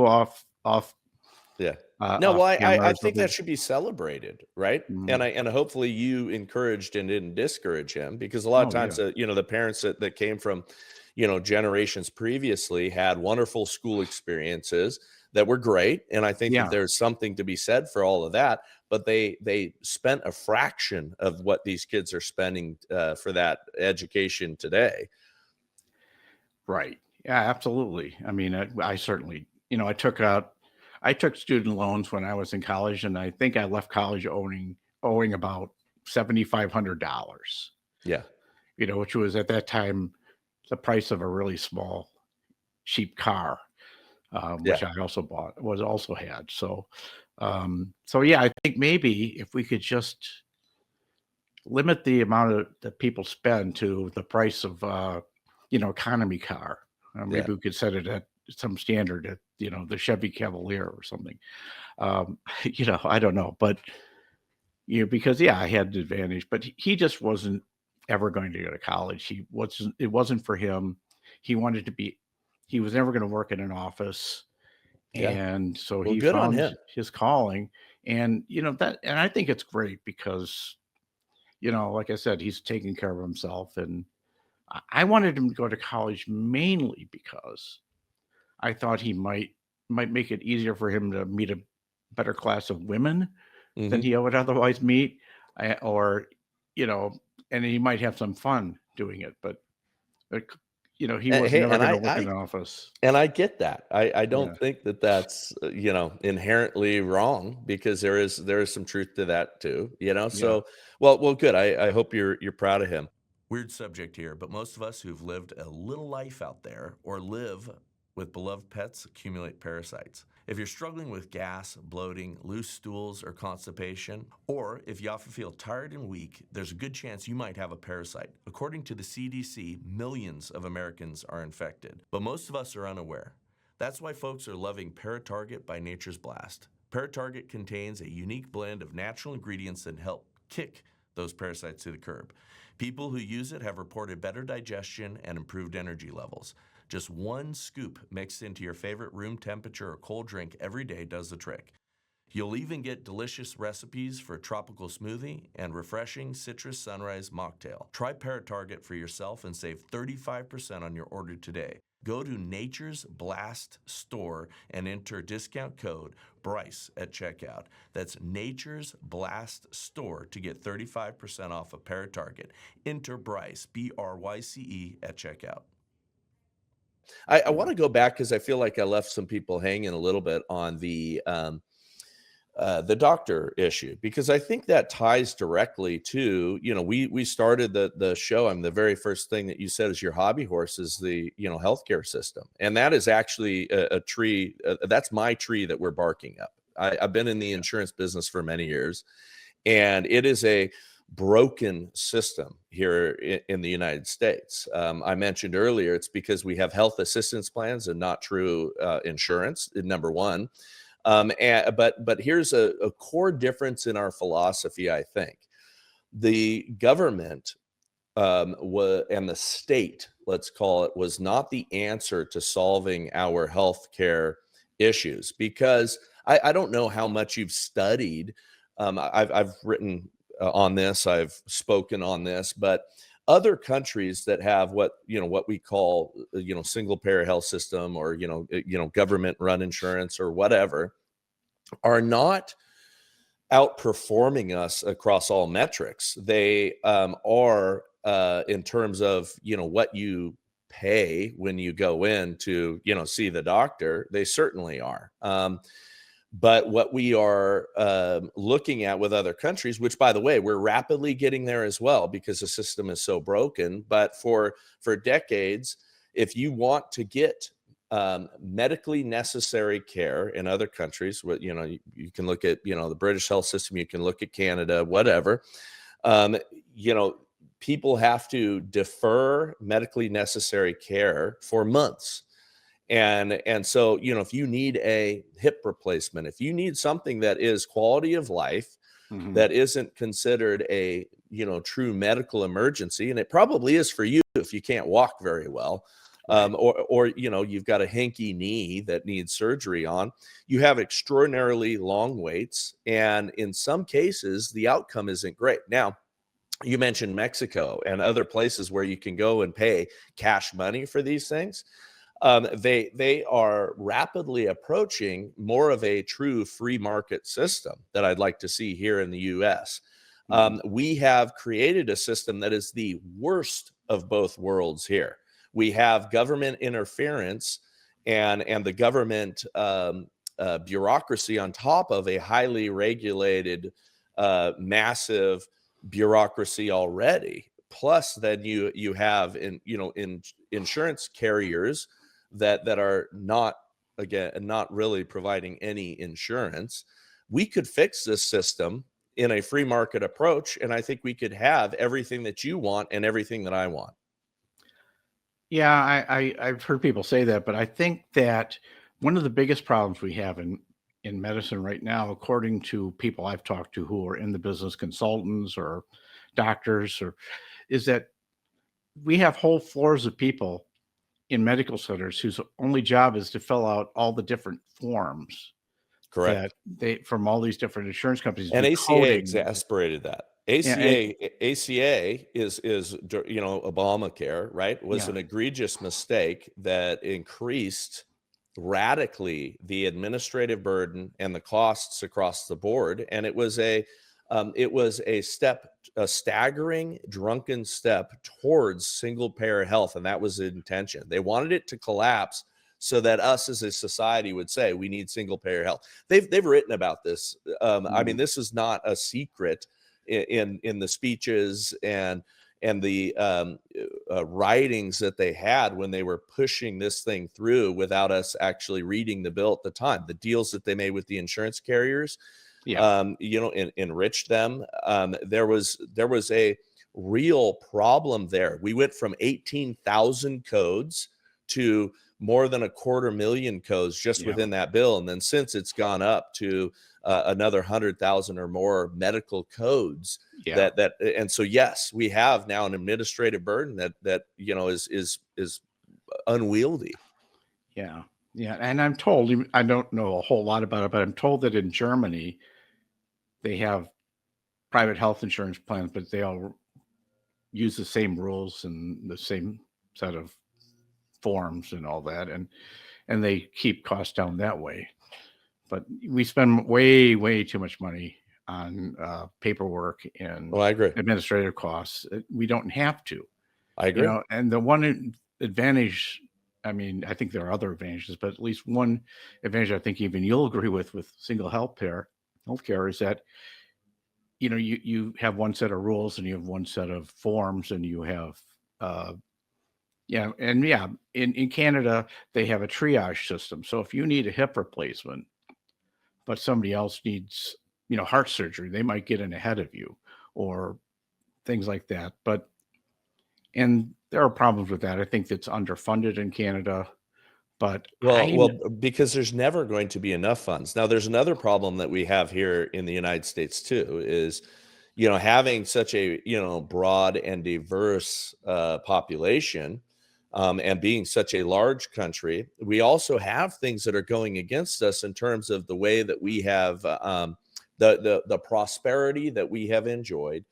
Yeah. No, well, off I camera or think that something. should be celebrated, right? Mhm. And hopefully you encouraged and didn't discourage him, because a lot of Oh times, yeah, the parents that came from, generations previously had wonderful school experiences that were great, and I think that yeah, there's something to be said for all of that. But they spent a fraction of what these kids are spending for that education today. right. Yeah, absolutely. I mean, I certainly, I took student loans when I was in college, and I think I left college owing about $7,500. Yeah, Which was at that time the price of a really small, cheap car, yeah, which I also bought, was also had. So yeah, I think maybe if we could just limit the amount that people spend to the price of, economy car. yeah. Maybe we could set it at some standard at, the Chevy Cavalier or something. I don't know, but because yeah, I had an advantage, but he just wasn't ever going to go to college. It wasn't for him. He wanted to be, he was never going to work in an office. Yeah. And so Well, he good on found him. his calling. And and I think it's great because, like I said, he's taking care of himself. And I wanted him to go to college mainly because I thought he might make it easier for him to meet a better class of women than Hmm. he would otherwise meet, or you know, and he might have some fun doing it. But he was Hey, never and going to I, work in I an office. And I get that. I Yeah, don't think that that's, inherently wrong, because there is some truth to that too, yeah, So, well, good. I hope you're proud of him. Weird subject here, but most of us who've lived a little life out there or live with beloved pets accumulate parasites. If you're struggling with gas, bloating, loose stools, or constipation, or if you often feel tired and weak, there's a good chance you might have a parasite. According to the CDC, millions of Americans are infected, but most of us are unaware. That's why folks are loving Paratarget by Nature's Blast. Paratarget contains a unique blend of natural ingredients that help kick those parasites to the curb. People who use it have reported better digestion and improved energy levels. Just one scoop mixed into your favorite room temperature or cold drink every day does the trick. You'll even get delicious recipes for a tropical smoothie and refreshing citrus sunrise mocktail. Try Paratarget for yourself and save 35% on your order today. Go to Nature's Blast store and enter discount code Bryce at checkout. That's Nature's Blast store to get 35% off a Paratarget. Enter Bryce, BRYCE, at checkout. I want to go back because I feel like I left some people hanging a little bit on the doctor issue, because I think that ties directly to, we started the show. The very first thing that you said is your hobby horse is the, healthcare system. And that is actually a tree. That's my tree that we're barking up. I've been in the insurance business for many years, and it is a broken system here in the United States. I mentioned earlier, it's because we have health assistance plans and not true insurance, number one. But here's a core difference in our philosophy. I think the government and the state, let's call it, was not the answer to solving our healthcare issues, because I don't know how much you've studied. I've written on this, I've spoken on this, but other countries that have what we call single payer health system, or government run insurance or whatever, are not outperforming us across all metrics. They are in terms of what you pay when you go in to see the doctor. They certainly are. But what we are looking at with other countries, which, by the way, we're rapidly getting there as well, because the system is so broken. But for decades, if you want to get medically necessary care in other countries, you can look at the British health system, you can look at Canada, whatever. People have to defer medically necessary care for months. And so, if you need a hip replacement, if you need something that is quality of life, that isn't considered a, true medical emergency, and it probably is for you if you can't walk very well, or you've got a hinky knee that needs surgery on, you have extraordinarily long waits. And in some cases, the outcome isn't great. Now, you mentioned Mexico and other places where you can go and pay cash money for these things. They are rapidly approaching more of a true free market system that I'd like to see here in the U.S. We have created a system that is the worst of both worlds here. We have government interference and the government bureaucracy on top of a highly regulated, massive bureaucracy already. Plus, then you have in insurance carriers that are not really providing any insurance. We could fix this system in a free market approach, and I think we could have everything that you want and everything that I want. Yeah, I've heard people say that, but I think that one of the biggest problems we have in medicine right now, according to people I've talked to who are in the business, consultants or doctors, is that we have whole floors of people in medical centers whose only job is to fill out all the different forms Correct. that they from all these different insurance companies. And do ACA coding. exasperated that. Yeah, ACA is Obamacare, right? Was Yeah. an egregious mistake that increased radically the administrative burden and the costs across the board. And it was a staggering, drunken step towards single payer health, and that was the intention. They wanted it to collapse so that us as a society would say we need single payer health. They've written about this. I mean, this is not a secret in the speeches and the writings that they had when they were pushing this thing through without us actually reading the bill at the time. The deals that they made with the insurance carriers, enriched them. There was a real problem there. We went from 18,000 codes to more than 250,000 codes just within that bill. And then since it's gone up to another 100,000 or more medical codes, and so, yes, we have now an administrative burden that is unwieldy. Yeah. And I'm told, I don't know a whole lot about it, but I'm told that in Germany, they have private health insurance plans, but they all use the same rules and the same set of forms and all that, and they keep costs down that way. But we spend way too much money on paperwork and Well, I agree. administrative costs. We don't have to, I agree. and the one advantage, I mean, I think there are other advantages, but at least one advantage I think even you'll agree with single healthcare is that, you have one set of rules and you have one set of forms and you have, in Canada, they have a triage system. So if you need a hip replacement, but somebody else needs, heart surgery, they might get in ahead of you or things like that. And there are problems with that. I think it's underfunded in Canada, but Well, because there's never going to be enough funds. Now, there's another problem that we have here in the United States too, is, having such a, broad and diverse population, and being such a large country, we also have things that are going against us in terms of the way that we have the prosperity that we have enjoyed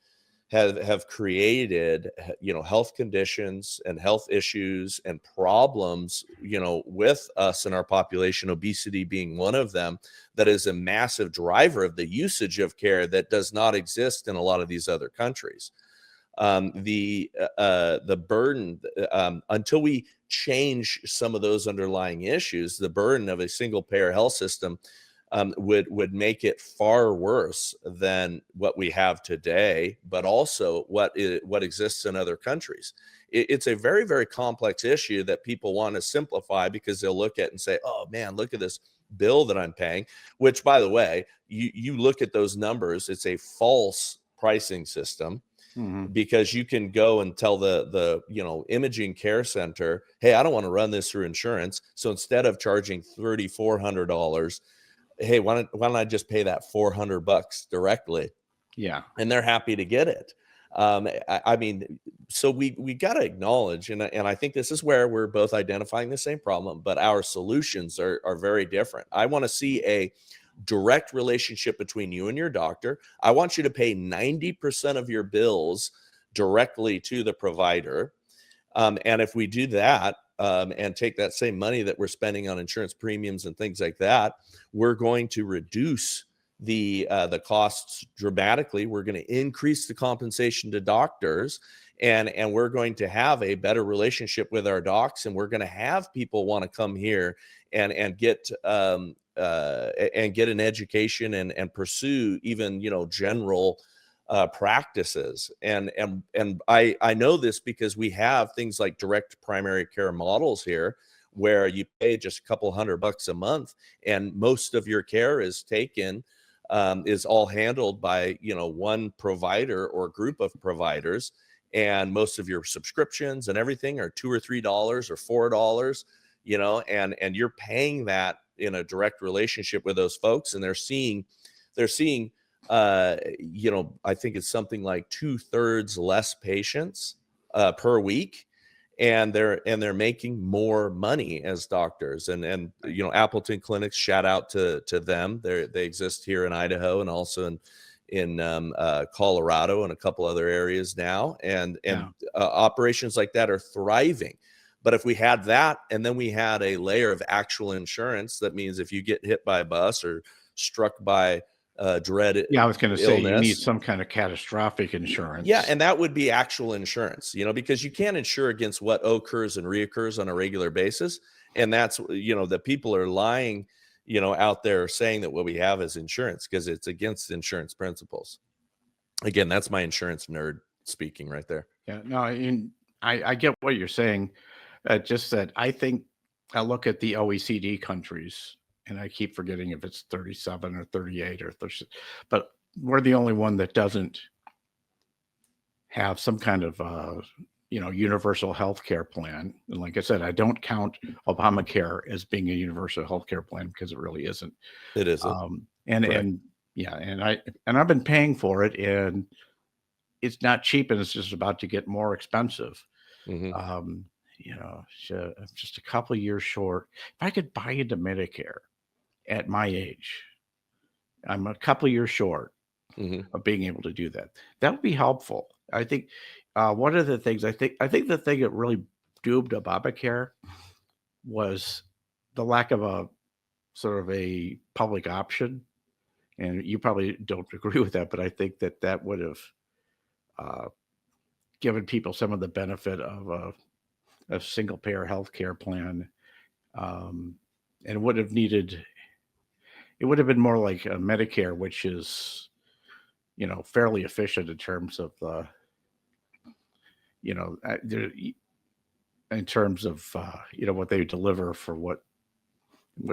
have created, health conditions and health issues and problems, with us and our population, obesity being one of them, that is a massive driver of the usage of care that does not exist in a lot of these other countries. The burden, until we change some of those underlying issues, the burden of a single payer health system would make it far worse than what we have today, but also what exists in other countries. It's a very, very complex issue that people want to simplify because they'll look at and say, oh man, look at this bill that I'm paying, which, by the way, you look at those numbers, it's a false pricing system. Because you can go and tell the imaging care center, hey, I don't want to run this through insurance. So instead of charging $3,400, hey, why don't I just pay that $400 directly? Yeah. And they're happy to get it. I mean, so we got to acknowledge, and I think this is where we're both identifying the same problem, but our solutions are very different. I want to see a direct relationship between you and your doctor. I want you to pay 90% of your bills directly to the provider. And if we do that, and take that same money that we're spending on insurance premiums and things like that, we're going to reduce the costs dramatically. We're going to increase the compensation to doctors, and we're going to have a better relationship with our docs, and we're going to have people want to come here and get an education and pursue even general practices. And I know this because we have things like direct primary care models here, where you pay just a couple $100 a month, and most of your care is taken, is all handled by one provider or group of providers, and most of your subscriptions and everything are $2 or $3 or $4, and you're paying that in a direct relationship with those folks, and they're seeing I think it's something like 2/3 less patients per week, and they're making more money as doctors. And Appleton Clinics, shout out to them. They exist here in Idaho and also in Colorado and a couple other areas now, and operations like that are thriving. But if we had that, and then we had a layer of actual insurance, that means if you get hit by a bus or struck by dread I was going to say, you need illness, some kind of catastrophic insurance. yeah, and that would be actual insurance, because you can't insure against what occurs and reoccurs on a regular basis. And that's, the people are lying, out there saying that what we have is insurance, because it's against insurance principles. Again, that's my insurance nerd speaking right there. Yeah, no, I get what you're saying. Just that I think I look at the OECD countries, and I keep forgetting if it's 37 or 38 or 30, but we're the only one that doesn't have some kind of universal health care plan. And like I said, I don't count Obamacare as being a universal health care plan, because it really isn't. It isn't. And I've been paying for it, and it's not cheap, and it's just about to get more expensive. Mm-hmm. Just a couple of years short. If I could buy into Medicare at my age, I'm a couple of years short of being able to do that. That would be helpful. I think one of the things I think the thing that really doomed Obamacare was the lack of a sort of a public option. And you probably don't agree with that, but I think that would have given people some of the benefit of a single payer health care plan. And would have needed, it would have been more like a Medicare, which is, fairly efficient in terms of the, in terms of, what they deliver for what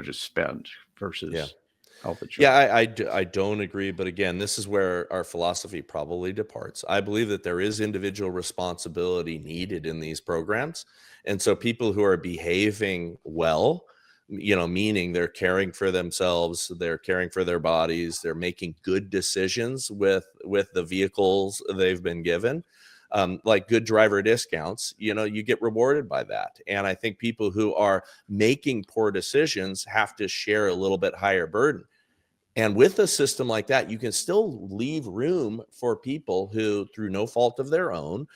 is spent versus health Yeah, insurance. I don't agree. But again, this is where our philosophy probably departs. I believe that there is individual responsibility needed in these programs. And so people who are behaving well, meaning they're caring for themselves, they're caring for their bodies, they're making good decisions with the vehicles they've been given, like good driver discounts, you get rewarded by that. And I think people who are making poor decisions have to share a little bit higher burden. And with a system like that, you can still leave room for people who, through no fault of their own,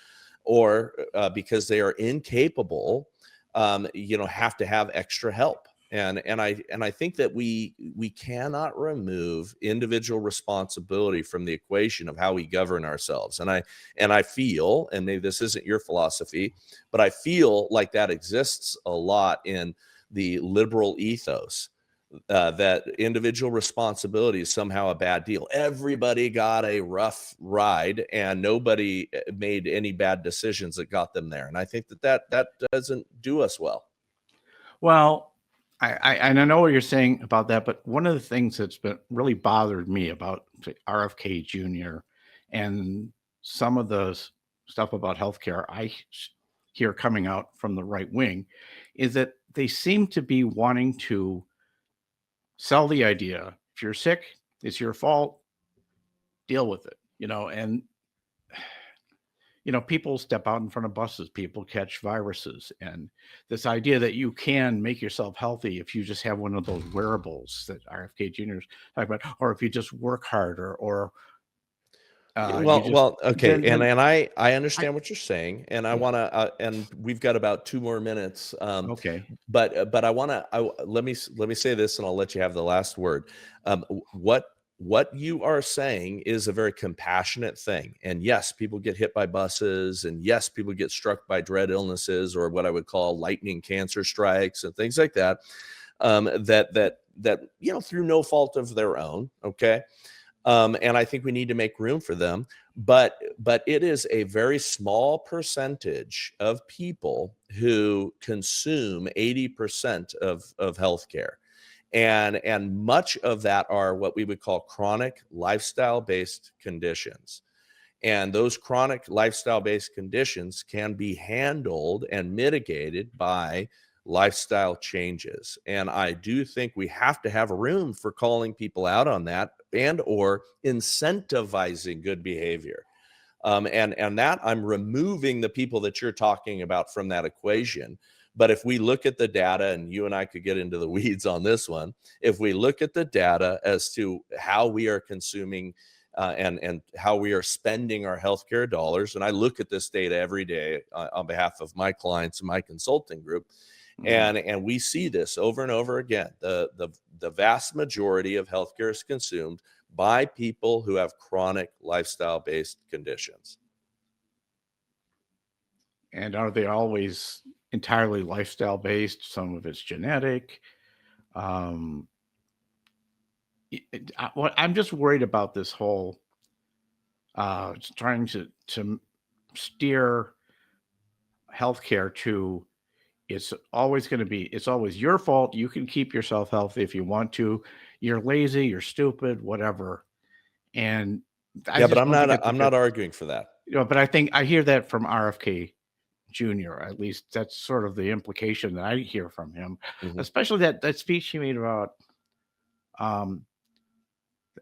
or because they are incapable, have to have extra help. And I think that we cannot remove individual responsibility from the equation of how we govern ourselves. And I feel, and maybe this isn't your philosophy, but I feel like that exists a lot in the liberal ethos. That individual responsibility is somehow a bad deal. Everybody got a rough ride and nobody made any bad decisions that got them there. And I think that doesn't do us well. Well, and I know what you're saying about that, but one of the things that's been really bothered me about, say, RFK Jr. and some of the stuff about healthcare I hear coming out from the right wing is that they seem to be wanting to sell the idea, if you're sick, it's your fault, deal with it, and people step out in front of buses, people catch viruses, and this idea that you can make yourself healthy if you just have one of those wearables that RFK Jr. is talking about, or if you just work harder, or okay, then and I understand what you're saying, and I want to, and we've got about 2 more minutes. Okay. But I want to, let me say this, and I'll let you have the last word. What you are saying is a very compassionate thing, and yes, people get hit by buses, and yes, people get struck by dread illnesses, or what I would call lightning cancer strikes and things like that. That through no fault of their own. Okay. And I think we need to make room for them, but it is a very small percentage of people who consume 80% of healthcare, and much of that are what we would call chronic lifestyle-based conditions. And those chronic lifestyle-based conditions can be handled and mitigated by lifestyle changes. And I do think we have to have room for calling people out on that and or incentivizing good behavior. And that I'm removing the people that you're talking about from that equation. But if we look at the data, and you and I could get into the weeds on this one, if we look at the data as to how we are consuming and how we are spending our healthcare dollars, and I look at this data every day on behalf of my clients and my consulting group, and we see this over and over again. The vast majority of healthcare is consumed by people who have chronic lifestyle-based conditions. And are they always entirely lifestyle-based? Some of it's genetic. I'm just worried about this whole trying to steer healthcare to, it's always your fault. You can keep yourself healthy if you want to. You're lazy, you're stupid, whatever. And but I'm not arguing for that. But I think I hear that from RFK Jr. At least that's sort of the implication that I hear from him, especially that speech he made about.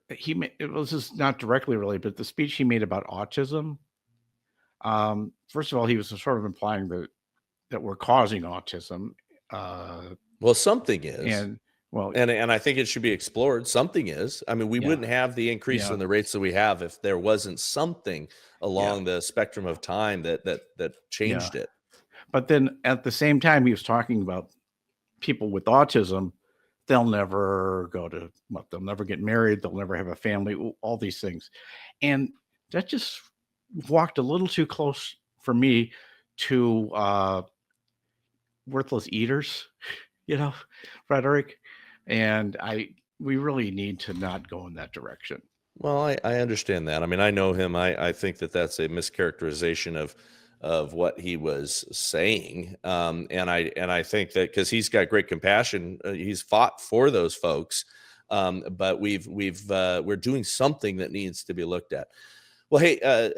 It was just not directly related, but the speech he made about autism. First of all, he was sort of implying that we're causing autism. Well, something is, and I think it should be explored. Something is. I mean, we wouldn't have the increase in the rates that we have if there wasn't something along the spectrum of time that changed it. But then at the same time, he was talking about people with autism. They'll never they'll never get married. They'll never have a family, all these things. And that just walked a little too close for me to worthless eaters, Frederick. And we really need to not go in that direction. Well, I understand that. I mean, I know him. I think that that's a mischaracterization of what he was saying. And I think that because he's got great compassion, he's fought for those folks. But we're doing something that needs to be looked at. Well, hey,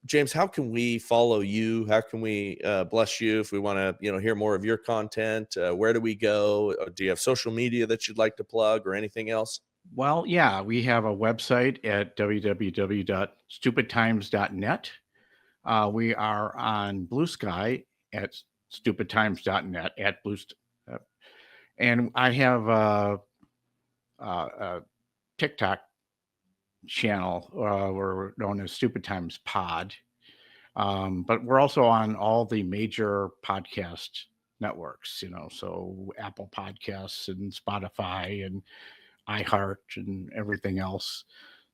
James, how can we follow you? How can we bless you if we want to, hear more of your content? Where do we go? Do you have social media that you'd like to plug or anything else? Well, yeah, we have a website at www.stupidtimes.net. We are on Blue Sky at stupidtimes.net at and I have a TikTok channel we're known as Stupid Times Pod. But we're also on all the major podcast networks, so Apple Podcasts and Spotify and iHeart and everything else.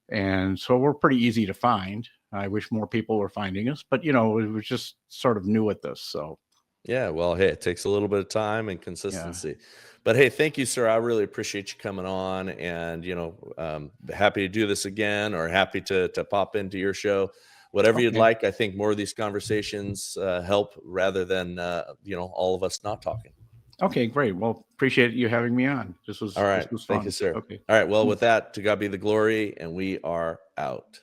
And so we're pretty easy to find. I wish more people were finding us, but we were just sort of new at this. So Yeah, well, hey, it takes a little bit of time and yeah. consistency. But hey, thank you, sir. I really appreciate you coming on, and happy to do this again, or happy to pop into your show, whatever you'd Okay. like. I think more of these conversations help rather than all of us not talking. Okay, great. Well, appreciate you having me on. All right, This was thank you, fun. sir. Okay. All right, well, with that, to God be the glory, and we are out.